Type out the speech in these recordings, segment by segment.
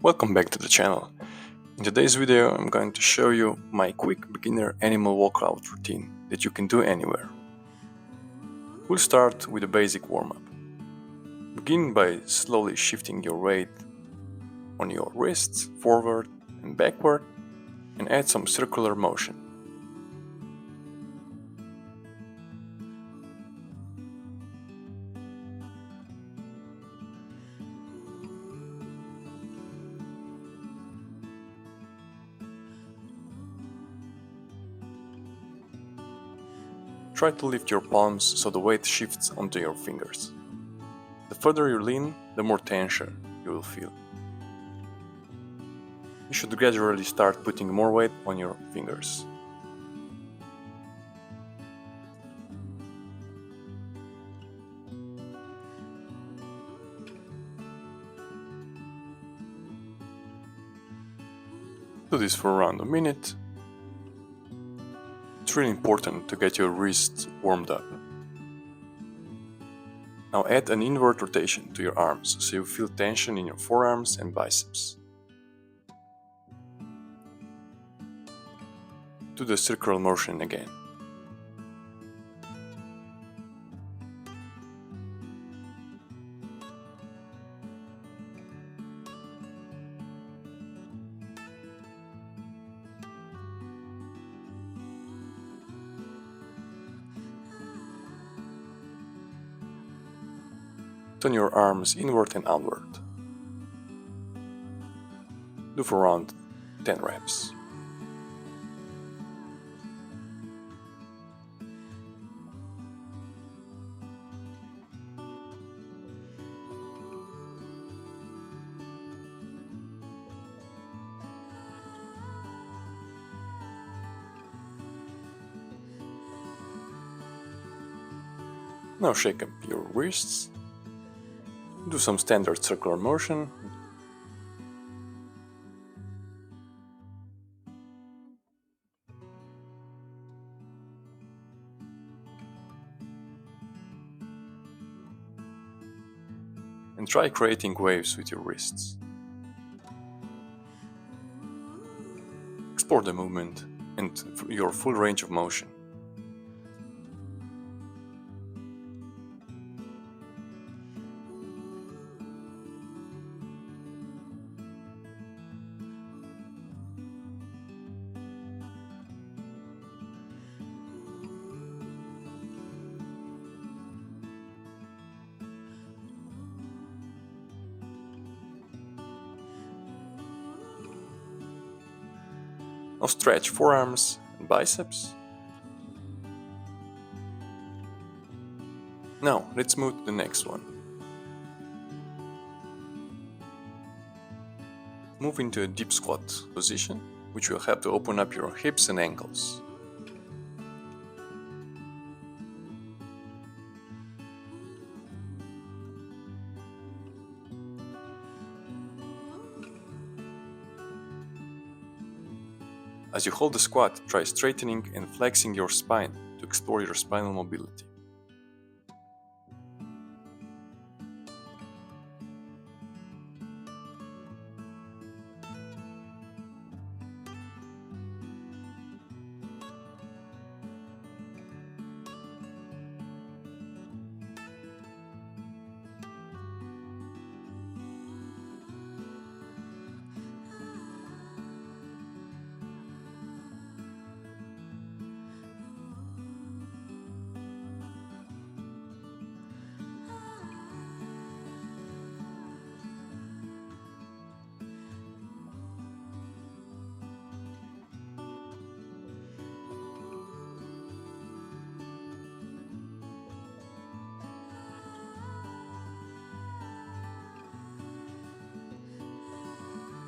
Welcome back to the channel. In today's video I'm going to show you my quick beginner animal walkout routine that you can do anywhere. We'll start with a basic warm-up. Begin by slowly shifting your weight on your wrists forward and backward and add some circular motion. Try to lift your palms so the weight shifts onto your fingers. The further you lean, the more tension you will feel. You should gradually start putting more weight on your fingers. Do this for around a minute. It's really important to get your wrists warmed up. Now add an inward rotation to your arms so you feel tension in your forearms and biceps. Do the circular motion again. Turn your arms inward and outward. Do for around 10 reps. Now shake up your wrists. Do some standard circular motion. And try creating waves with your wrists. Explore the movement and your full range of motion. Now stretch forearms and biceps. Now let's move to the next one. Move into a deep squat position, which will help to open up your hips and ankles. As you hold the squat, try straightening and flexing your spine to explore your spinal mobility.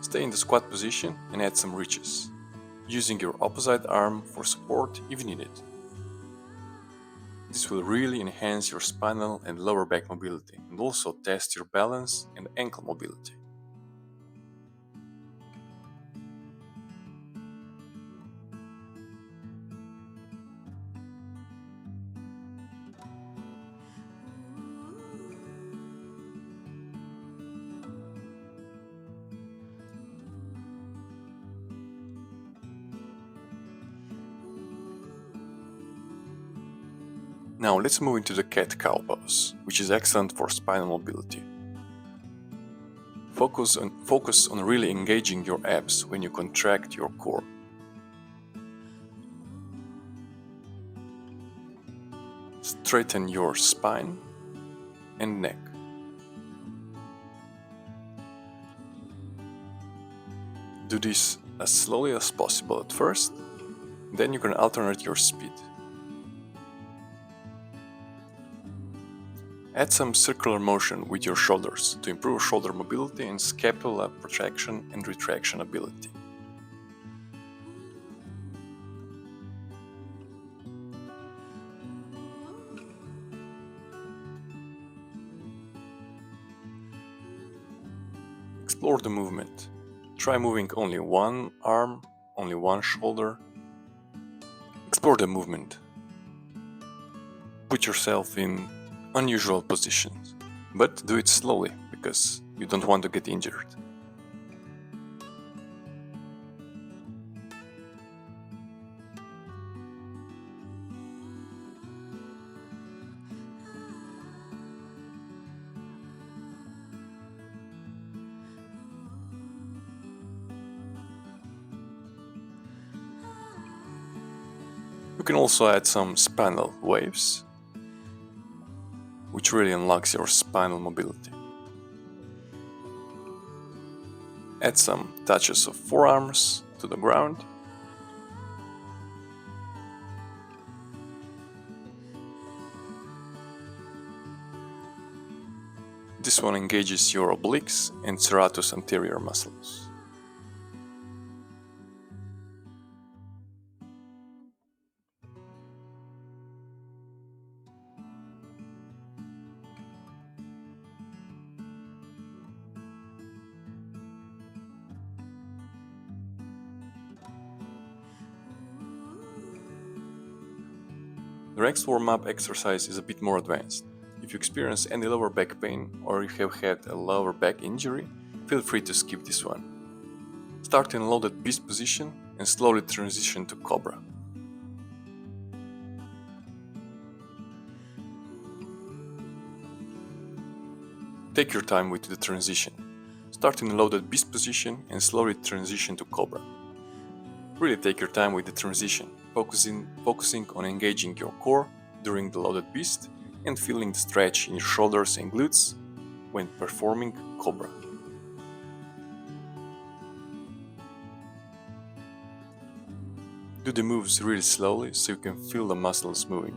Stay in the squat position and add some reaches, using your opposite arm for support if needed. This will really enhance your spinal and lower back mobility and also test your balance and ankle mobility. Now let's move into the cat-cow pose, which is excellent for spinal mobility. Focus on really engaging your abs when you contract your core. Straighten your spine and neck. Do this as slowly as possible at first, then you can alternate your speed. Add some circular motion with your shoulders to improve shoulder mobility and scapula protraction and retraction ability. Explore the movement. Try moving only one arm, only one shoulder. Explore the movement. Put yourself in unusual positions, but do it slowly because you don't want to get injured. You can also add some spinal waves, which really unlocks your spinal mobility. Add some touches of forearms to the ground. This one engages your obliques and serratus anterior muscles. The next warm-up exercise is a bit more advanced. If you experience any lower back pain or you have had a lower back injury, feel free to skip this one. Start in loaded beast position and slowly transition to cobra. Take your time with the transition. Start in loaded beast position and slowly transition to cobra. Really take your time with the transition, focusing on engaging your core during the loaded beast and feeling the stretch in your shoulders and glutes when performing cobra. Do the moves really slowly so you can feel the muscles moving.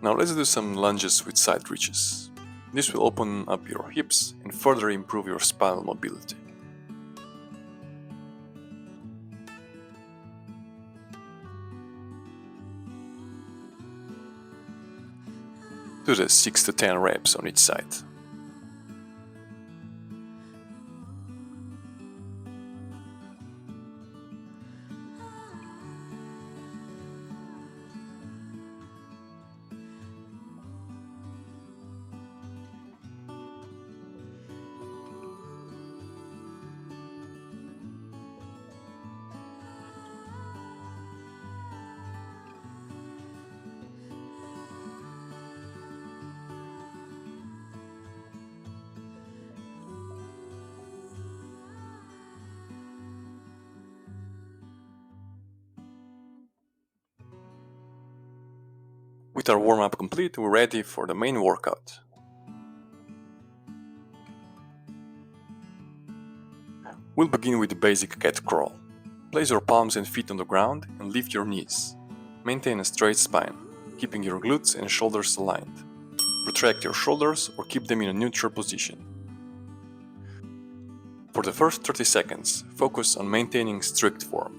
Now let's do some lunges with side reaches. This will open up your hips and further improve your spinal mobility. Do the 6 to 10 reps on each side. With our warm-up complete, we're ready for the main workout. We'll begin with the basic cat crawl. Place your palms and feet on the ground and lift your knees. Maintain a straight spine, keeping your glutes and shoulders aligned. Retract your shoulders or keep them in a neutral position. For the first 30 seconds, focus on maintaining strict form.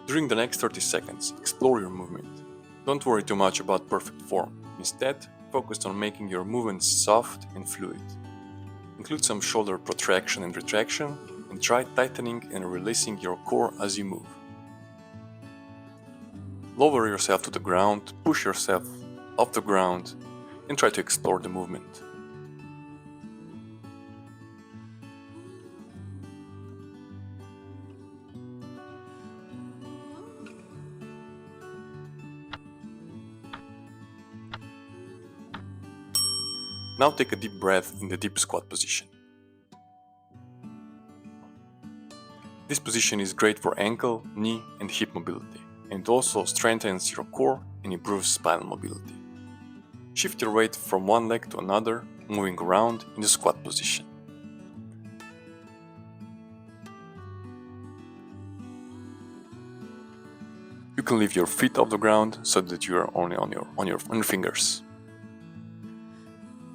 During the next 30 seconds, explore your movement. Don't worry too much about perfect form. Instead, focus on making your movements soft and fluid. Include some shoulder protraction and retraction, and try tightening and releasing your core as you move. Lower yourself to the ground, push yourself off the ground, and try to explore the movement. Now take a deep breath in the deep squat position. This position is great for ankle, knee and hip mobility, and it also strengthens your core and improves spinal mobility. Shift your weight from one leg to another, moving around in the squat position. You can leave your feet off the ground so that you are only on your fingers.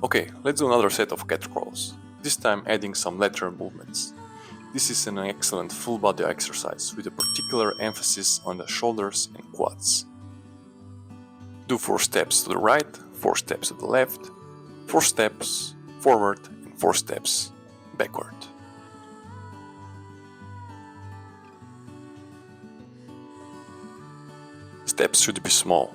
Okay, let's do another set of cat crawls, this time adding some lateral movements. This is an excellent full body exercise with a particular emphasis on the shoulders and quads. Do 4 steps to the right, 4 steps to the left, 4 steps forward and 4 steps backward. Steps should be small.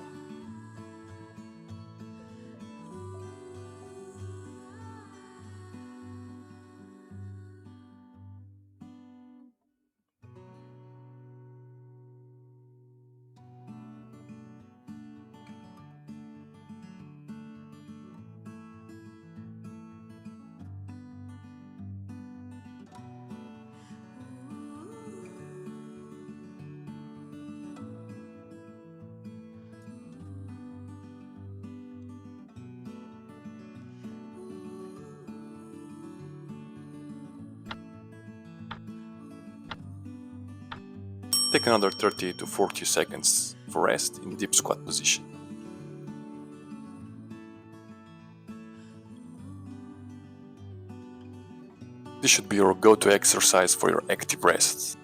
Take another 30 to 40 seconds for rest in the deep squat position. This should be your go-to exercise for your active rests.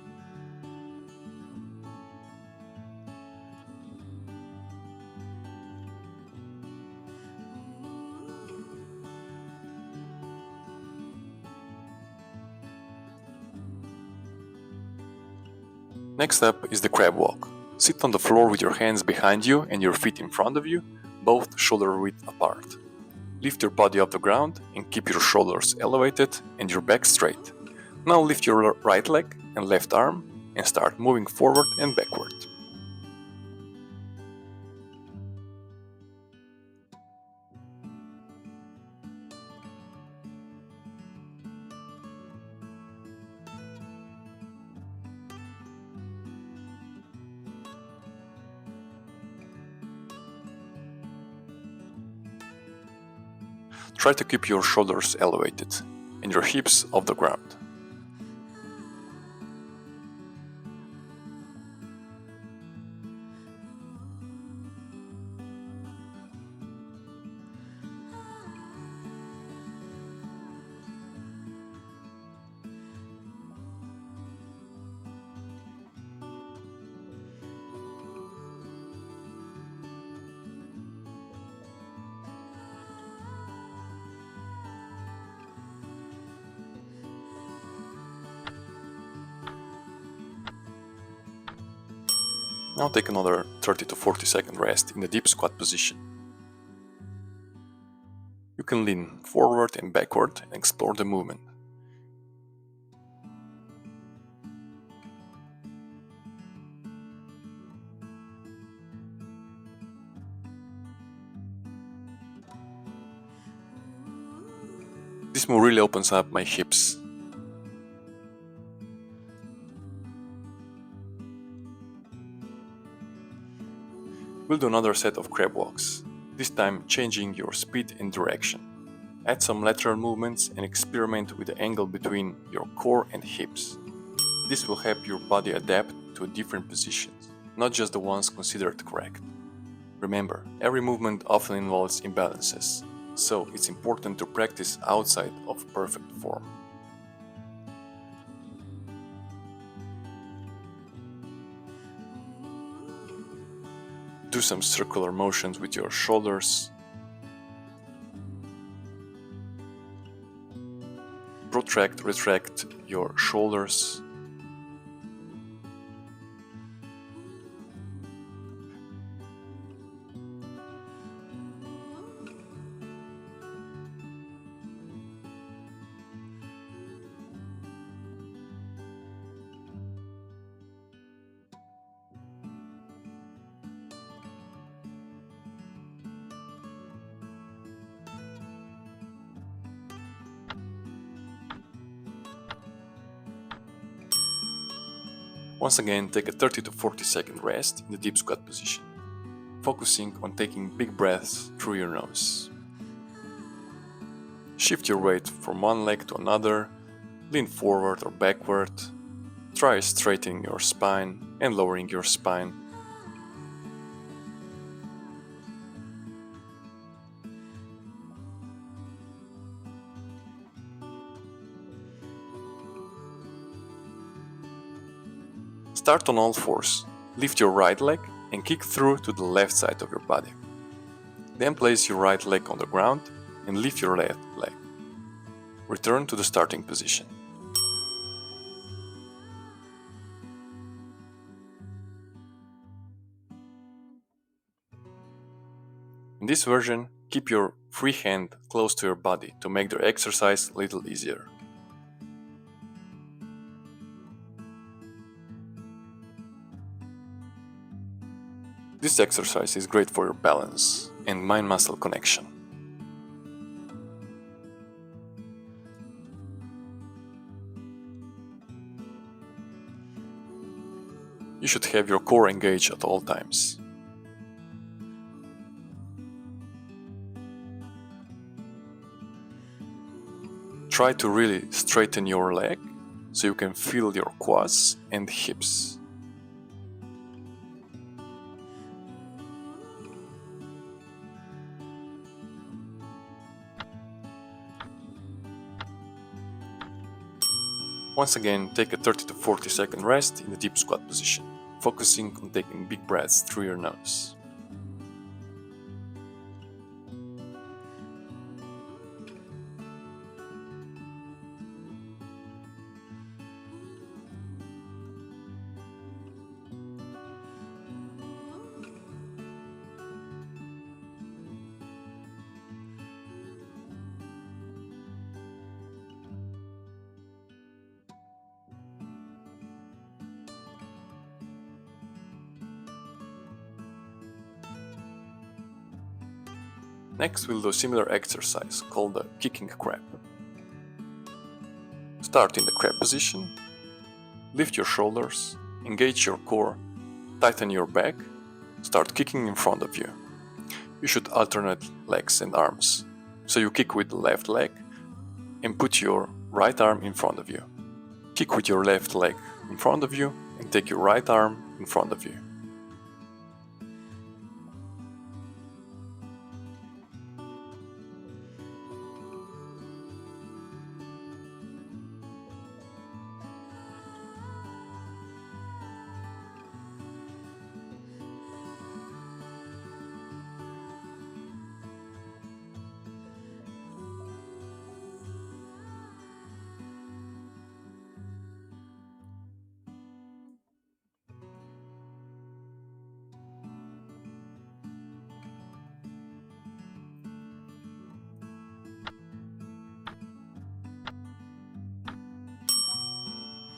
Next up is the crab walk. Sit on the floor with your hands behind you and your feet in front of you, both shoulder width apart. Lift your body off the ground and keep your shoulders elevated and your back straight. Now lift your right leg and left arm and start moving forward and backward. Try to keep your shoulders elevated and your hips off the ground. Now take another 30 to 40 second rest in the deep squat position. You can lean forward and backward and explore the movement. This move really opens up my hips. We'll do another set of crab walks, this time changing your speed and direction. Add some lateral movements and experiment with the angle between your core and hips. This will help your body adapt to different positions, not just the ones considered correct. Remember, every movement often involves imbalances, so it's important to practice outside of perfect form. Do some circular motions with your shoulders. Protract, retract your shoulders. Once again, take a 30 to 40 second rest in the deep squat position, focusing on taking big breaths through your nose. Shift your weight from one leg to another, lean forward or backward, try straightening your spine and lowering your spine. Start on all fours, lift your right leg and kick through to the left side of your body. Then place your right leg on the ground and lift your left leg. Return to the starting position. In this version, keep your free hand close to your body to make the exercise a little easier. This exercise is great for your balance and mind-muscle connection. You should have your core engaged at all times. Try to really straighten your leg so you can feel your quads and hips. Once again, take a 30 to 40 second rest in the deep squat position, focusing on taking big breaths through your nose. Next, we'll do a similar exercise called the kicking crab. Start in the crab position, lift your shoulders, engage your core, tighten your back, start kicking in front of you. You should alternate legs and arms, so you kick with the left leg and put your right arm in front of you. Kick with your left leg in front of you and take your right arm in front of you.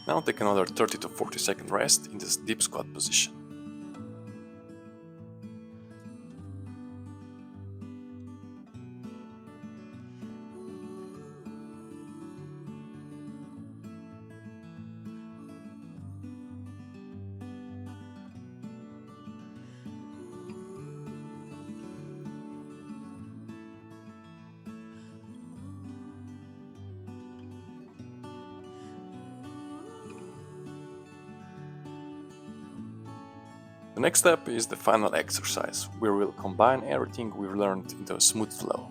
Now take another 30 to 40 second rest in this deep squat position. The next step is the final exercise, where we'll combine everything we've learned into a smooth flow.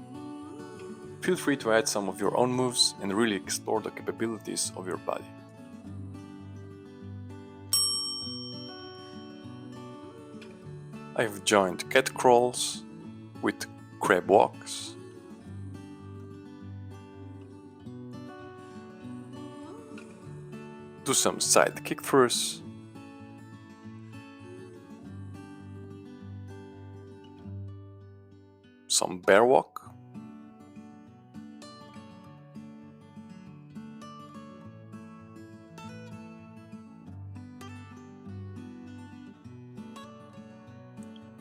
Feel free to add some of your own moves and really explore the capabilities of your body. I've joined cat crawls with crab walks, do some side kick throughs, some bear walk,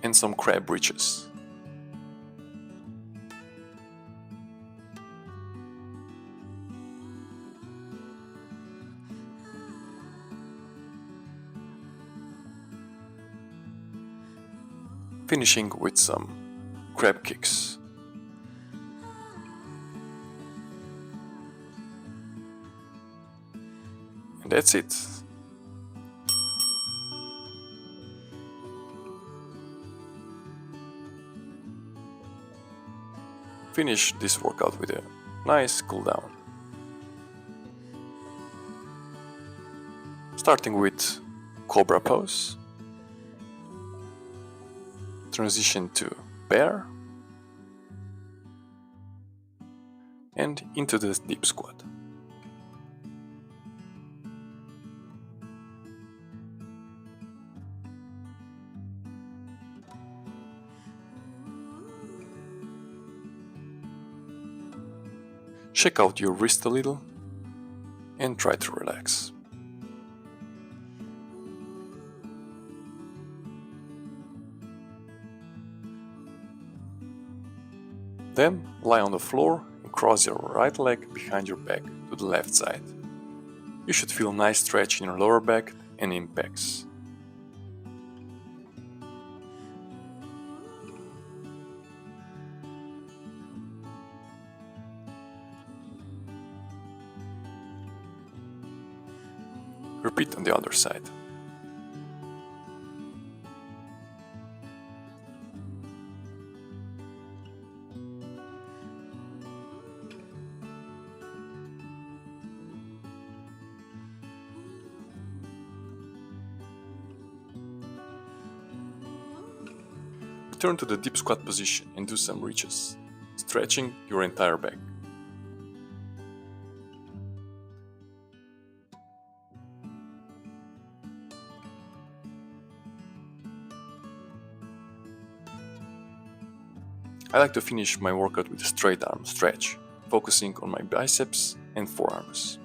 and some crab reaches. Finishing with some crab kicks. And that's it. Finish this workout with a nice cool down. Starting with cobra pose, transition to bear, and into the deep squat. Check out your wrist a little and try to relax. Then lie on the floor and cross your right leg behind your back to the left side. You should feel a nice stretch in your lower back and in pecs. Repeat on the other side. Return to the deep squat position and do some reaches, stretching your entire back. I like to finish my workout with a straight arm stretch, focusing on my biceps and forearms.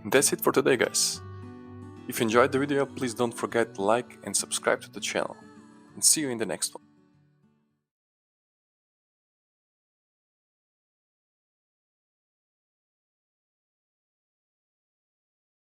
And that's it for today, guys. If you enjoyed the video, please don't forget to like and subscribe to the channel. And see you in the next one.